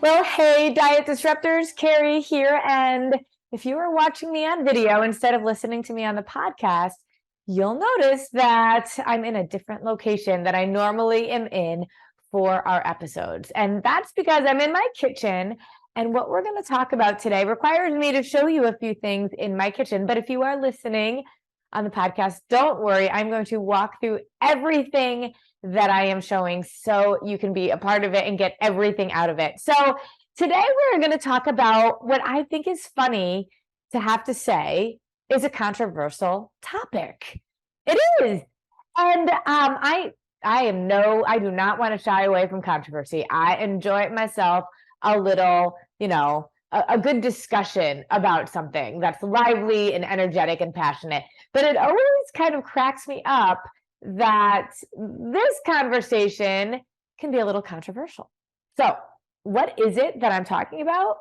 Well, hey, Diet Disruptors, Carrie here. And if you are watching me on video instead of listening to me on the podcast, you'll notice that I'm in a different location that I normally am in for our episodes. And that's because I'm in my kitchen. And what we're going to talk about today requires me to show you a few things in my kitchen. But if you are listening on the podcast, don't worry, I'm going to walk through everything that I am showing so you can be a part of it and get everything out of it. So today we're going to talk about what I think is funny to have to say is a controversial topic. It is. And I do not want to shy away from controversy. I enjoy it myself a little, a good discussion about something that's lively and energetic and passionate. But it always kind of cracks me up that this conversation can be a little controversial. So, what is it that I'm talking about?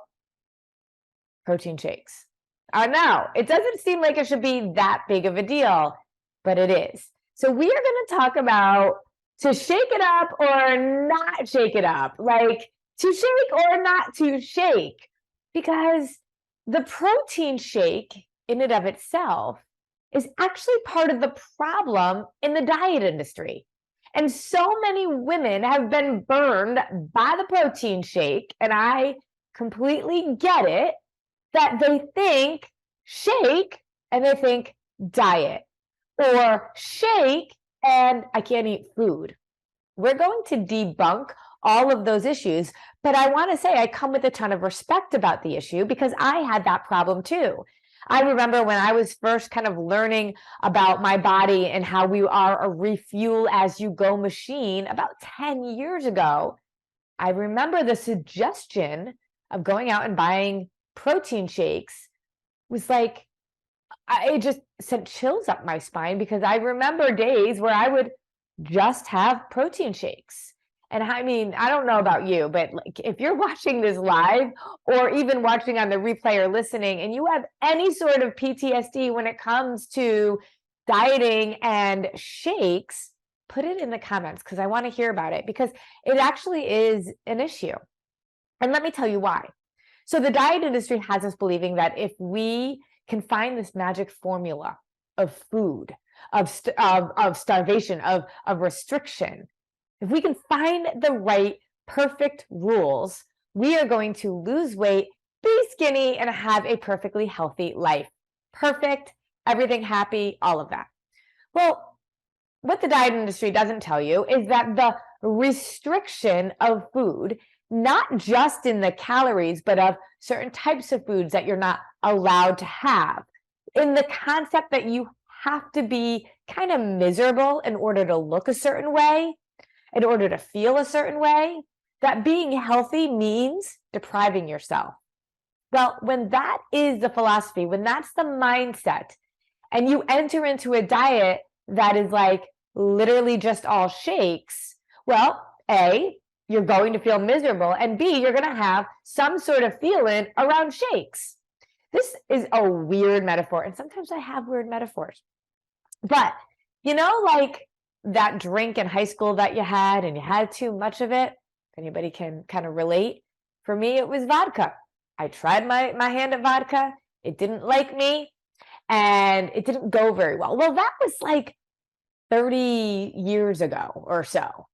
Protein shakes. Now, it doesn't seem like it should be that big of a deal, but it is. So, we are going to talk about to shake it up or not shake it up, like to shake or not to shake, because the protein shake in and of itself is actually part of the problem in the diet industry. And so many women have been burned by the protein shake, and I completely get it, that they think shake and they think diet, or shake and I can't eat food. We're going to debunk all of those issues, but I want to say I come with a ton of respect about the issue because I had that problem too. I remember when I was first kind of learning about my body and how we are a refuel as you go machine about 10 years ago. I remember the suggestion of going out and buying protein shakes was like, it just sent chills up my spine because I remember days where I would just have protein shakes. And I mean, I don't know about you, but like if you're watching this live or even watching on the replay or listening and you have any sort of PTSD when it comes to dieting and shakes, put it in the comments because I want to hear about it because it actually is an issue. And let me tell you why. So the diet industry has us believing that if we can find this magic formula of food, of starvation, of restriction, if we can find the right perfect rules, we are going to lose weight, be skinny, and have a perfectly healthy life. Perfect, everything happy, all of that. Well, what the diet industry doesn't tell you is that the restriction of food, not just in the calories, but of certain types of foods that you're not allowed to have, in the concept that you have to be kind of miserable in order to look a certain way, in order to feel a certain way, that being healthy means depriving yourself. Well, when that is the philosophy, when that's the mindset, and you enter into a diet that is like literally just all shakes, well, A, you're going to feel miserable, and B, you're going to have some sort of feeling around shakes. This is a weird metaphor, and sometimes I have weird metaphors. But, like that drink in high school that you had and you had too much of it, if anybody can kind of relate, for me it was vodka. I tried my hand at vodka, it didn't like me, and it didn't go very well. Well, that was like 30 years ago or so.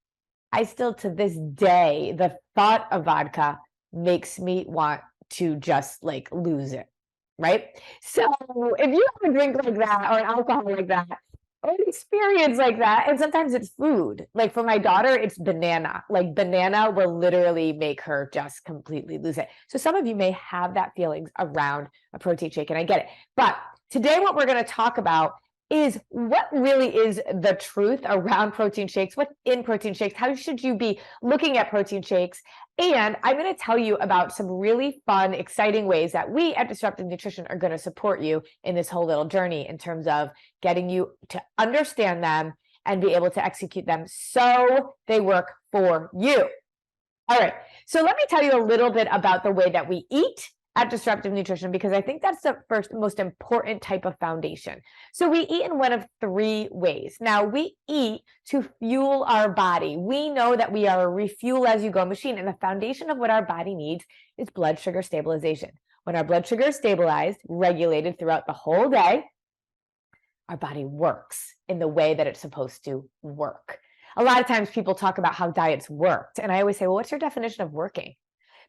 I still, to this day, the thought of vodka makes me want to just like lose it, right? So if you have a drink like that or an alcohol like that, or an experience like that, and sometimes it's food. Like for my daughter, it's banana. Like banana will literally make her just completely lose it. So some of you may have that feelings around a protein shake, and I get it. But today what we're going to talk about is what really is the truth around protein shakes, what's in protein shakes, how should you be looking at protein shakes, and I'm going to tell you about some really fun, exciting ways that we at Disruptive Nutrition are going to support you in this whole little journey in terms of getting you to understand them and be able to execute them so they work for you. All right, so let me tell you a little bit about the way that we eat at Disruptive Nutrition because I think that's the first most important type of foundation. So we eat in one of three ways. Now, we eat to fuel our body. We know that we are a refuel as you go machine, and the foundation of what our body needs is blood sugar stabilization. When our blood sugar is stabilized, regulated throughout the whole day, our body works in the way that it's supposed to work. A lot of times people talk about how diets worked, and I always say, well, what's your definition of working?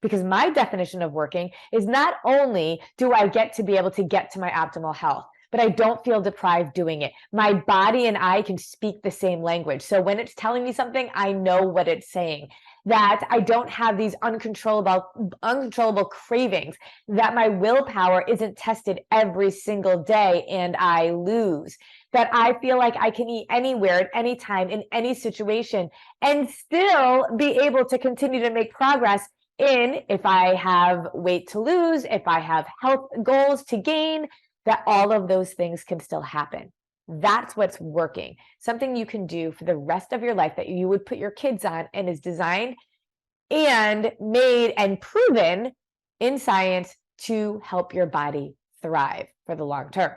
Because my definition of working is not only do I get to be able to get to my optimal health, but I don't feel deprived doing it. My body and I can speak the same language. So when it's telling me something, I know what it's saying. That I don't have these uncontrollable cravings, that my willpower isn't tested every single day and I lose. That I feel like I can eat anywhere at any time in any situation and still be able to continue to make progress in if I have weight to lose, if I have health goals to gain, that all of those things can still happen. That's what's working. Something you can do for the rest of your life that you would put your kids on and is designed and made and proven in science to help your body thrive for the long term.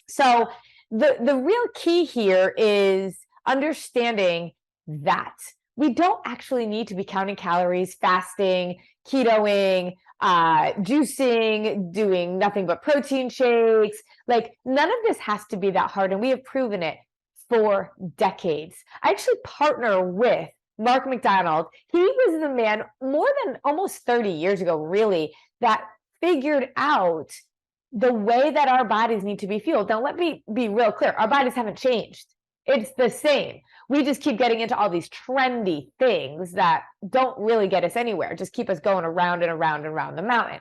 So the real key here is understanding that we don't actually need to be counting calories, fasting, ketoing, juicing, doing nothing but protein shakes. Like none of this has to be that hard. And we have proven it for decades. I actually partner with Mark McDonald. He was the man more than almost 30 years ago, really, that figured out the way that our bodies need to be fueled. Now, let me be real clear. Our bodies haven't changed. It's the same. We just keep getting into all these trendy things that don't really get us anywhere, just keep us going around and around and around the mountain.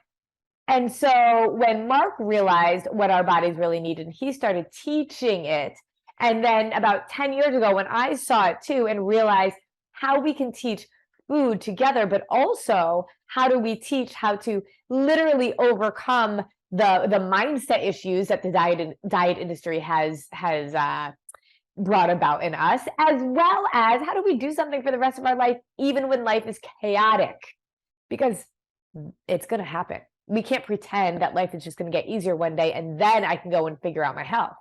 And so when Mark realized what our bodies really needed, he started teaching it. And then about 10 years ago, when I saw it too and realized how we can teach food together, but also how do we teach how to literally overcome the mindset issues that the diet industry has brought about in us, as well as how do we do something for the rest of our life, even when life is chaotic, because it's going to happen. We can't pretend that life is just going to get easier one day and then I can go and figure out my health.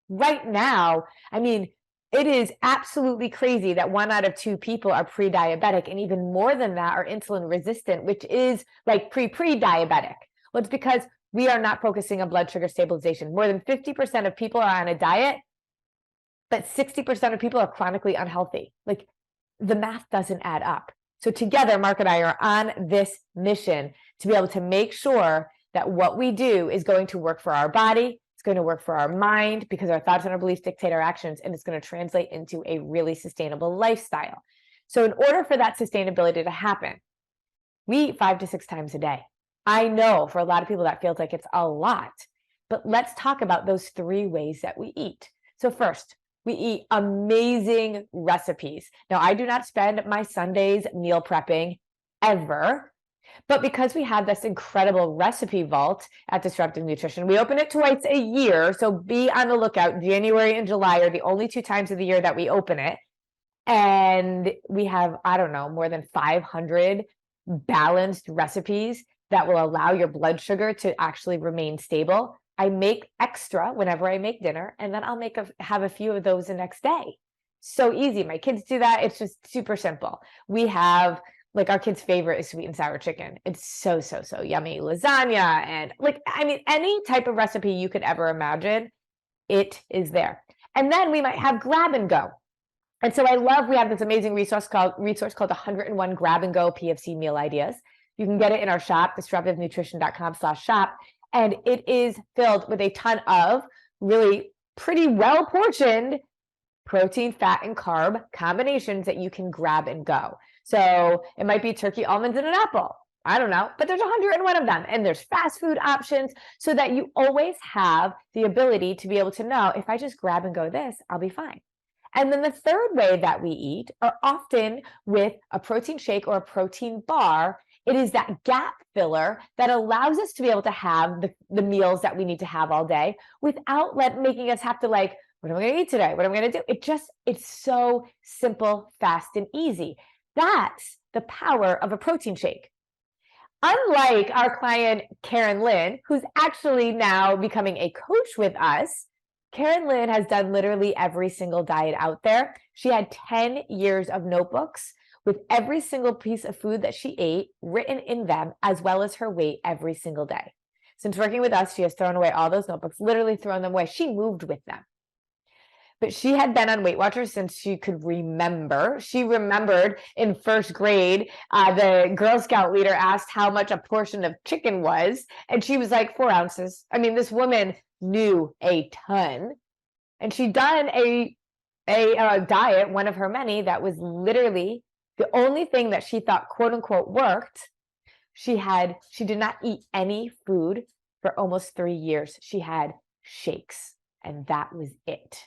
Right now, I mean, it is absolutely crazy that 1 out of 2 people are pre-diabetic, and even more than that are insulin resistant, which is like pre-diabetic. Well, it's because we are not focusing on blood sugar stabilization. More than 50% of people are on a diet, but 60% of people are chronically unhealthy. Like the math doesn't add up. So together, Mark and I are on this mission to be able to make sure that what we do is going to work for our body, it's going to work for our mind, because our thoughts and our beliefs dictate our actions, and it's going to translate into a really sustainable lifestyle. So in order for that sustainability to happen, we eat 5 to 6 times a day. I know for a lot of people that feels like it's a lot, but let's talk about those 3 ways that we eat. So first, we eat amazing recipes. Now, I do not spend my Sundays meal prepping ever, but because we have this incredible recipe vault at Disruptive Nutrition, we open it twice a year. So be on the lookout. January and July are the only 2 times of the year that we open it. And we have, I don't know, more than 500 balanced recipes that will allow your blood sugar to actually remain stable. I make extra whenever I make dinner, and then I'll have a few of those the next day. So easy. My kids do that. It's just super simple. We have, like, our kids' favorite is sweet and sour chicken. It's so yummy. Lasagna, and like, I mean, any type of recipe you could ever imagine, it is there. And then we might have grab and go. And so we have this amazing resource called 101 Grab and Go PFC Meal Ideas. You can get it in our shop, disruptivenutrition.com/shop. And it is filled with a ton of really pretty well-portioned protein, fat, and carb combinations that you can grab and go. So it might be turkey, almonds, and an apple. I don't know, but there's 101 of them. And there's fast food options so that you always have the ability to be able to know, if I just grab and go this, I'll be fine. And then the third way that we eat are often with a protein shake or a protein bar. It is that gap filler that allows us to be able to have the meals that we need to have all day without making us have to, like, what am I going to eat today? What am I going to do? It's so simple, fast, and easy. That's the power of a protein shake. unlike our client, Karen Lynn, who's actually now becoming a coach with us, Karen Lynn has done literally every single diet out there. She had 10 years of notebooks with every single piece of food that she ate written in them, as well as her weight every single day. Since working with us, she has thrown away all those notebooks, literally thrown them away. She moved with them. But she had been on Weight Watchers since she could remember. She remembered in first grade, the Girl Scout leader asked how much a portion of chicken was, and she was like 4 ounces. I mean, this woman knew a ton, and she'd done a diet, one of her many, that was literally the only thing that she thought, quote unquote, worked. She did not eat any food for almost 3 years. She had shakes, and that was it.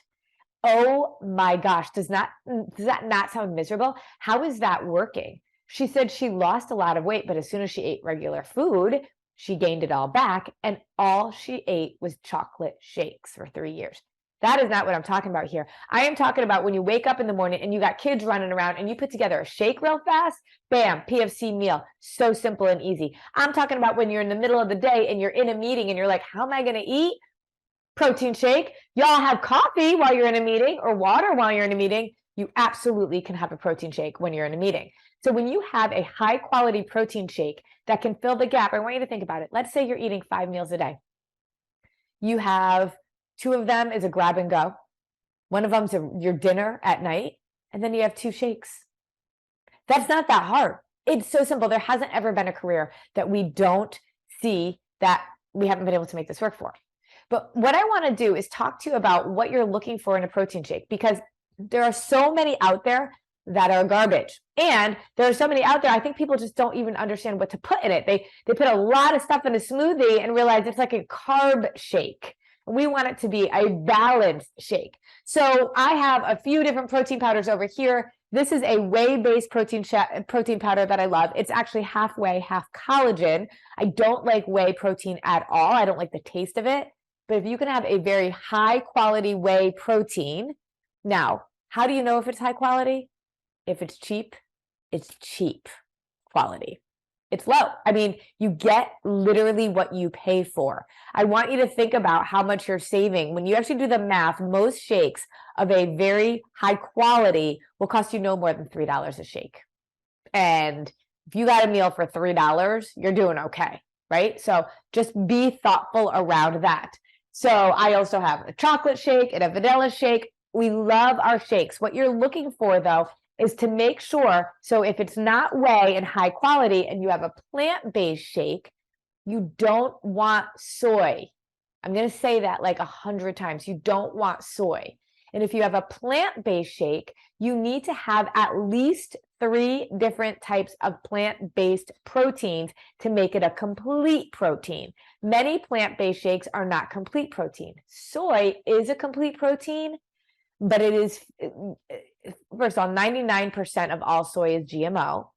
Oh my gosh, does that not sound miserable? How is that working? She said she lost a lot of weight, but as soon as she ate regular food, she gained it all back, and all she ate was chocolate shakes for 3 years. That is not what I'm talking about here. I am talking about when you wake up in the morning and you got kids running around and you put together a shake real fast, bam, PFC meal. So simple and easy. I'm talking about when you're in the middle of the day and you're in a meeting and you're like, how am I going to eat? Protein shake. Y'all have coffee while you're in a meeting or water while you're in a meeting. You absolutely can have a protein shake when you're in a meeting. So when you have a high quality protein shake that can fill the gap, I want you to think about it. Let's say you're eating 5 meals a day. You have 2 of them is a grab and go. One of them's your dinner at night, and then you have 2 shakes. That's not that hard. It's so simple. There hasn't ever been a career that we don't see that we haven't been able to make this work for. But what I want to do is talk to you about what you're looking for in a protein shake, because there are so many out there that are garbage. And there are so many out there, I think people just don't even understand what to put in it. They put a lot of stuff in a smoothie and realize it's like a carb shake. We want it to be a balanced shake. So I have a few different protein powders over here. This is a whey-based protein powder that I love. It's actually half whey, half collagen. I don't like whey protein at all. I don't like the taste of it. But if you can have a very high quality whey protein, now, how do you know if it's high quality? If it's cheap quality. It's low. I mean, you get literally what you pay for. I want you to think about how much you're saving. When you actually do the math, most shakes of a very high quality will cost you no more than $3 a shake. And if you got a meal for $3, you're doing okay, right? So just be thoughtful around that. So I also have a chocolate shake and a vanilla shake. We love our shakes. What you're looking for, though, is to make sure, so if it's not whey and high quality and you have a plant-based shake, you don't want soy. I'm going to say that like 100 times. You don't want soy. And if you have a plant-based shake, you need to have at least 3 different types of plant-based proteins to make it a complete protein. Many plant-based shakes are not complete protein. Soy is a complete protein, but it is, first of all, 99% of all soy is GMO.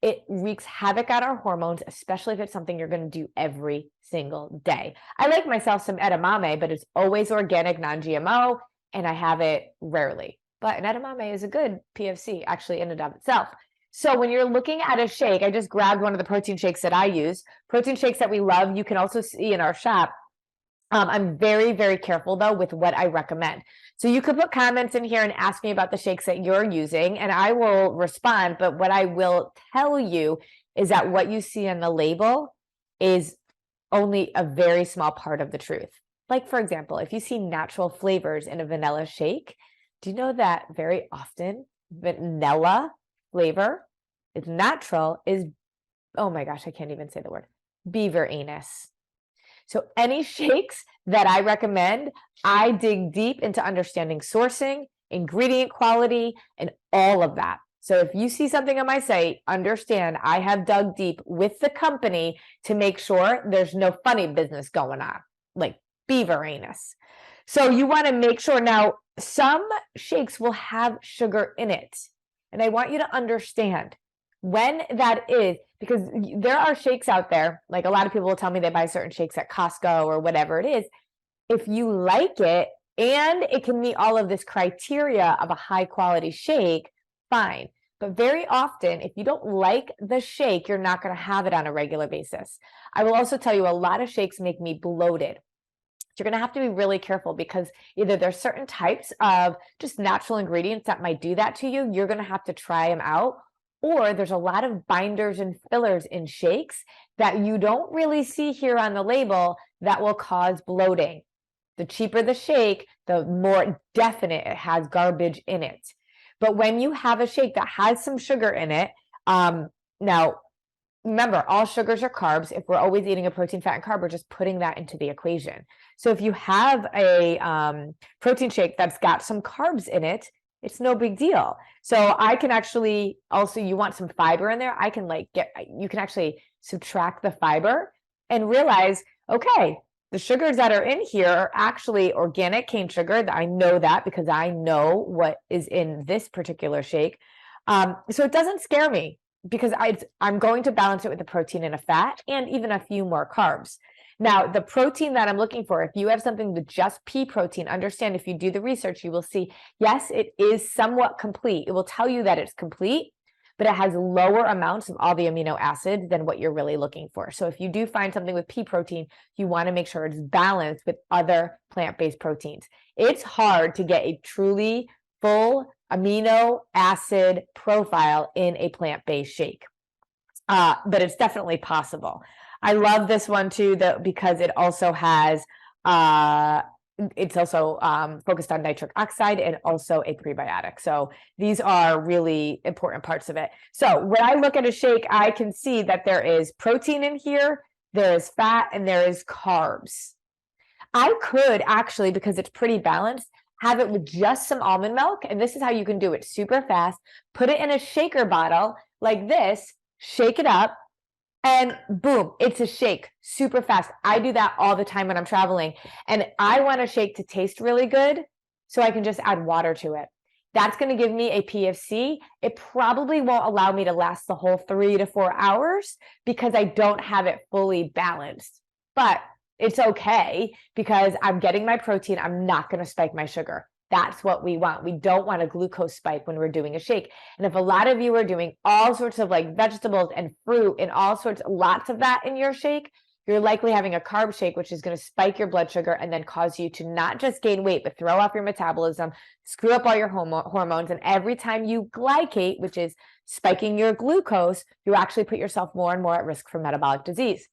It wreaks havoc on our hormones, especially if it's something you're going to do every single day. I like myself some edamame, but it's always organic, non-GMO, and I have it rarely. But an edamame is a good PFC, actually, in and of itself. So when you're looking at a shake, I just grabbed one of the protein shakes that I use. Protein shakes that we love, you can also see in our shop. I'm very, very careful, though, with what I recommend. So you could put comments in here and ask me about the shakes that you're using, and I will respond. But what I will tell you is that what you see on the label is only a very small part of the truth. Like, for example, if you see natural flavors in a vanilla shake, do you know that very often vanilla flavor is natural is, oh my gosh, I can't even say the word, beaver anus. So any shakes that I recommend, I dig deep into understanding sourcing, ingredient quality, and all of that. So if you see something on my site, understand I have dug deep with the company to make sure there's no funny business going on, like beaver anus. So you want to make sure. Now, some shakes will have sugar in it. And I want you to understand when that is, because there are shakes out there, like a lot of people will tell me they buy certain shakes at Costco or whatever it is. If you like it and it can meet all of this criteria of a high quality shake, fine. But very often, if you don't like the shake, you're not going to have it on a regular basis. I will also tell you, a lot of shakes make me bloated. You're going to have to be really careful because either there's certain types of just natural ingredients that might do that to you. You're going to have to try them out. Or there's a lot of binders and fillers in shakes that you don't really see here on the label that will cause bloating. The cheaper the shake, the more definite it has garbage in it. But when you have a shake that has some sugar in it, now remember, all sugars are carbs. If we're always eating a protein, fat, and carb, we're just putting that into the equation. So if you have a protein shake that's got some carbs in it, it's no big deal. So I can actually also, you want some fiber in there, I can you can actually subtract the fiber and realize, okay, the sugars that are in here are actually organic cane sugar. I know that because I know what is in this particular shake. So it doesn't scare me because I'm going to balance it with a protein and a fat and even a few more carbs. Now, the protein that I'm looking for, if you have something with just pea protein, understand if you do the research, you will see, yes, it is somewhat complete. It will tell you that it's complete, but it has lower amounts of all the amino acids than what you're really looking for. So if you do find something with pea protein, you want to make sure it's balanced with other plant-based proteins. It's hard to get a truly full amino acid profile in a plant-based shake, but it's definitely possible. I love this one too, because it also has, it's also focused on nitric oxide and also a prebiotic. So these are really important parts of it. So when I look at a shake, I can see that there is protein in here, there is fat, and there is carbs. I could actually, because it's pretty balanced, have it with just some almond milk. And this is how you can do it super fast. Put it in a shaker bottle like this, shake it up, and boom, it's a shake super fast. I do that all the time when I'm traveling. And I want a shake to taste really good, so I can just add water to it. That's going to give me a PFC. It probably won't allow me to last the whole 3 to 4 hours because I don't have it fully balanced. But it's okay because I'm getting my protein. I'm not going to spike my sugar. That's what we want. We don't want a glucose spike when we're doing a shake. And if a lot of you are doing all sorts of like vegetables and fruit and lots of that in your shake, you're likely having a carb shake, which is going to spike your blood sugar and then cause you to not just gain weight, but throw off your metabolism, screw up all your hormones. And every time you glycate, which is spiking your glucose, you actually put yourself more and more at risk for metabolic disease.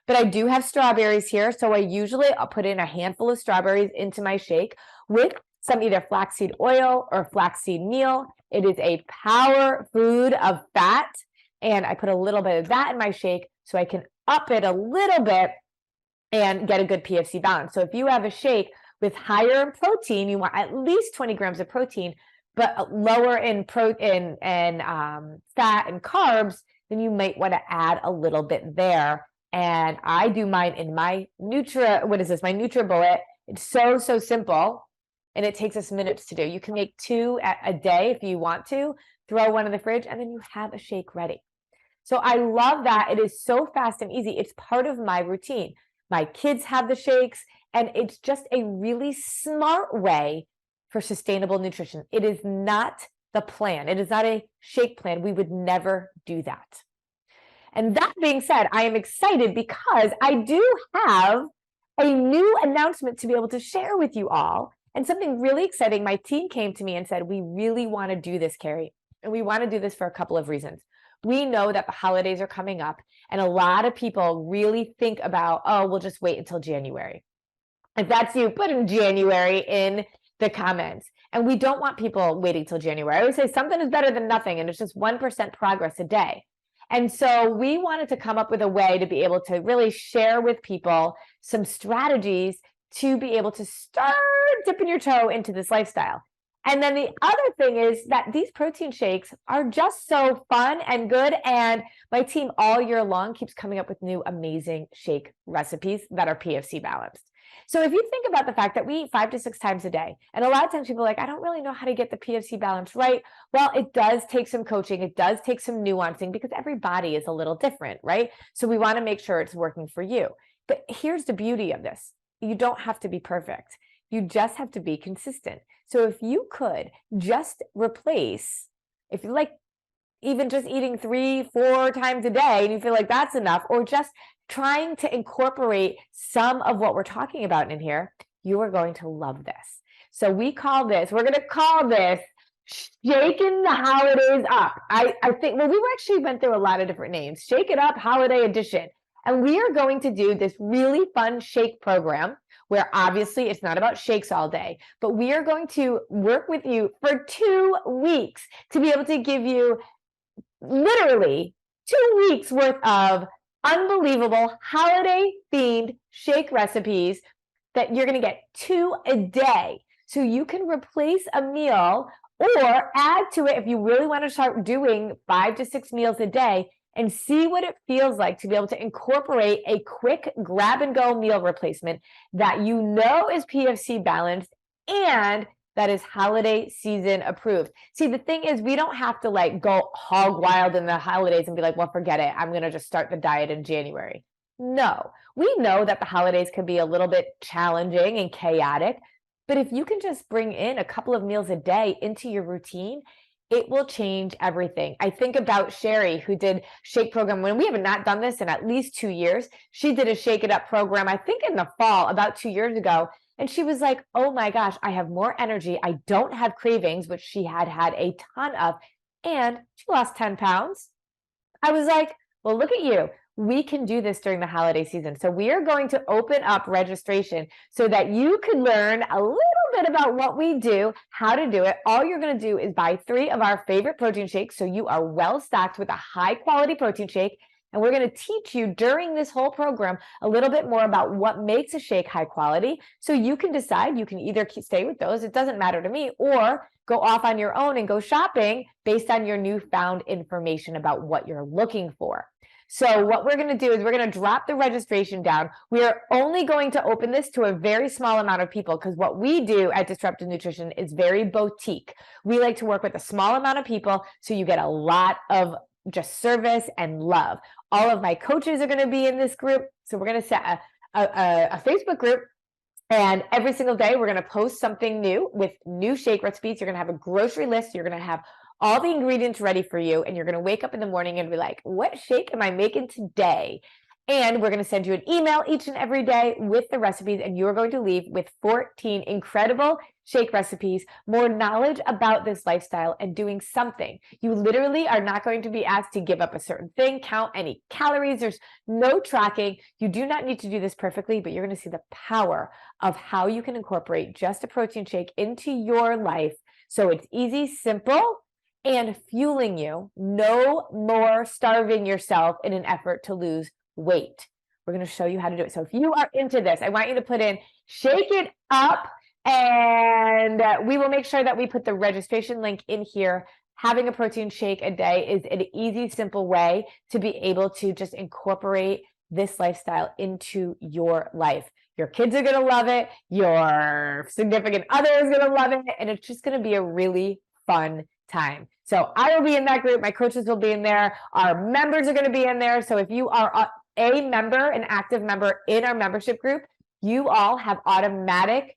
But I do have strawberries here. So I'll put in a handful of strawberries into my shake with some either flaxseed oil or flaxseed meal. It is a power food of fat. And I put a little bit of that in my shake so I can up it a little bit and get a good PFC balance. So if you have a shake with higher in protein, you want at least 20 grams of protein, but lower in protein and fat and carbs, then you might want to add a little bit there. And I do mine in my my NutriBullet. It's so simple. And it takes us minutes to do. You can make 2 a day if you want to, throw one in the fridge, and then you have a shake ready. So I love that. It is so fast and easy. It's part of my routine. My kids have the shakes, and it's just a really smart way for sustainable nutrition. It is not the plan. It is not a shake plan. We would never do that. And that being said, I am excited because I do have a new announcement to be able to share with you all. And something really exciting, my team came to me and said, we really want to do this, Carrie. And we want to do this for a couple of reasons. We know that the holidays are coming up, and a lot of people really think about, oh, we'll just wait until January. If that's you, put in January in the comments. And we don't want people waiting till January. I always say something is better than nothing, and it's just 1% progress a day. And so we wanted to come up with a way to be able to really share with people some strategies to be able to start dipping your toe into this lifestyle. And then the other thing is that these protein shakes are just so fun and good. And my team all year long keeps coming up with new amazing shake recipes that are PFC balanced. So if you think about the fact that we eat 5 to 6 times a day, and a lot of times people are like, I don't really know how to get the PFC balance right. Well, it does take some coaching. It does take some nuancing because every body is a little different, right? So we want to make sure it's working for you. But here's the beauty of this. You don't have to be perfect. You just have to be consistent. So if you could just replace, if you like even just eating 3-4 times a day and you feel like that's enough, or just trying to incorporate some of what we're talking about in here, you are going to love this. So we're going to call this Shaking the Holidays Up. I think, well, we actually went through a lot of different names. Shake It Up Holiday Edition. And we are going to do this really fun shake program where obviously it's not about shakes all day, but we are going to work with you for 2 weeks to be able to give you literally 2 weeks worth of unbelievable holiday themed shake recipes that you're going to get 2 a day. So you can replace a meal or add to it if you really want to start doing 5 to 6 meals a day, and see what it feels like to be able to incorporate a quick grab and go meal replacement that you know is PFC balanced and that is holiday season approved. See, the thing is, we don't have to like go hog wild in the holidays and be like, well, forget it, I'm going to just start the diet in January. No, we know that the holidays can be a little bit challenging and chaotic, but if you can just bring in a couple of meals a day into your routine, it will change everything. I think about Sherry, who did shake program when we have not done this in at least 2 years. She did a Shake It Up program, I think in the fall, about 2 years ago. And she was like, oh my gosh, I have more energy. I don't have cravings, which she had a ton of. And she lost 10 pounds. I was like, well, look at you. We can do this during the holiday season. So we are going to open up registration so that you can learn a little bit about what we do, how to do it. All you're going to do is buy 3 of our favorite protein shakes. So you are well stocked with a high quality protein shake. And we're going to teach you during this whole program a little bit more about what makes a shake high quality. So you can decide, you can either stay with those, it doesn't matter to me, or go off on your own and go shopping based on your newfound information about what you're looking for. So what we're going to do is we're going to drop the registration down. We are only going to open this to a very small amount of people because what we do at Disruptive Nutrition is very boutique. We like to work with a small amount of people so you get a lot of just service and love. All of my coaches are going to be in this group. So we're going to set a Facebook group, and every single day we're going to post something new with new shake recipes. You're going to have a grocery list. You're going to have all the ingredients ready for you, and you're going to wake up in the morning and be like, what shake am I making today? And we're going to send you an email each and every day with the recipes, and you're going to leave with 14 incredible shake recipes, more knowledge about this lifestyle, and doing something. You literally are not going to be asked to give up a certain thing, count any calories. There's no tracking. You do not need to do this perfectly, but you're going to see the power of how you can incorporate just a protein shake into your life. So it's easy, simple, and fueling you. No more starving yourself in an effort to lose weight. We're going to show you how to do it. So if you are into this, I want you to put in Shake It Up, and we will make sure that we put the registration link in here. Having a protein shake a day is an easy, simple way to be able to just incorporate this lifestyle into your life. Your kids are going to love it. Your significant other is going to love it. And it's just going to be a really fun time. So I will be in that group. My coaches will be in there. Our members are going to be in there. So if you are a member, an active member in our membership group, you all have automatic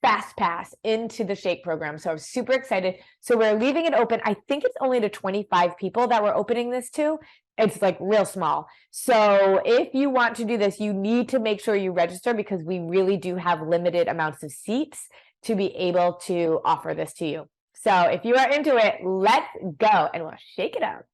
fast pass into the shake program. So I'm super excited. So we're leaving it open. I think it's only to 25 people that we're opening this to. It's like real small. So if you want to do this, you need to make sure you register because we really do have limited amounts of seats to be able to offer this to you. So if you are into it, let's go and we'll shake it up.